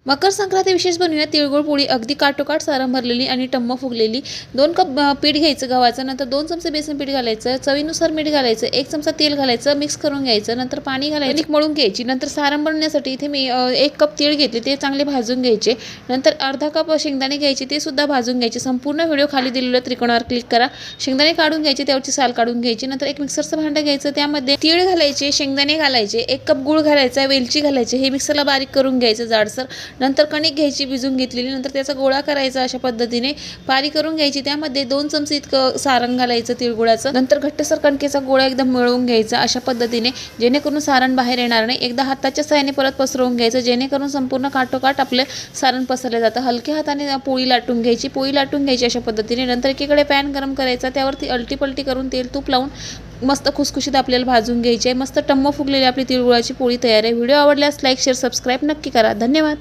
मकर संक्रांती विशेष बनवूया तिळगुळ पोळी, अगदी काठोकाठ सारण भरलेली आणि टम्म फुगलेली। 2 कप पीठ घ्यायचं गव्हाचं, नंतर 2 चमचे बेसन पीठ घालायचं, चवीनुसार मीठ घालायचं, 1 चमचा तेल घालायचं, मिक्स करून घ्यायचं, नंतर पाणी घालायचं, मळून घ्यायची। नंतर सारण बनवण्यासाठी इथे मी 1 कप तीळ घेतले, ते चांगले भाजून घ्यायचे। नंतर अर्धा कप शेंगदाणे घ्यायचे, ते सुद्धा भाजून घ्यायचे। संपूर्ण व्हिडिओ खाली दिलेल्या त्रिकोणावर क्लिक करा। शेंगदाणे काढून घ्यायचे, त्यावरची साल काढून घ्यायची। नंतर एक मिक्सरचं भांडं घ्यायचं, त्यामध्ये तीळ घालायचे, शेंगदाणे घालायचे, 1 कप गूळ घालायचा, वेलची घालायची, हे मिक्सरला बारीक करून घ्यायचं जाडसर। नंतर कणिक घ्यायची भिजून घेतलेली, नंतर त्याचा गोळा करायचा, अशा पद्धतीने बारीक करून घ्यायची। त्यामध्ये 2 चमचे इतकं सारण घालायचं तिळगुळाचं। नंतर घट्टसर कणकेचा गोळा एकदम मिळवून घ्यायचा अशा पद्धतीने, जेणेकरून सारण बाहेर येणार नाही। एकदा हाताच्या साहाय्याने परत पसरवून घ्यायचं, जेणेकरून संपूर्ण काठोकाठ आपले सारण पसरले जातं। हलक्या हाताने पोळी लाटून घ्यायची अशा पद्धतीने। नंतर एकीकडे पॅन गरम करायचा, त्यावरती अलटी पलटी करून तेल तूप लावून मस्त खुसखुशीत आपल्याला भाजून घ्यायची आहे। मस्त टम्म फुगलेली आपली तिळगुळाची पोळी तयार आहे। व्हिडिओ आवडल्यास लाईक शेअर सबस्क्राईब नक्की करा। धन्यवाद।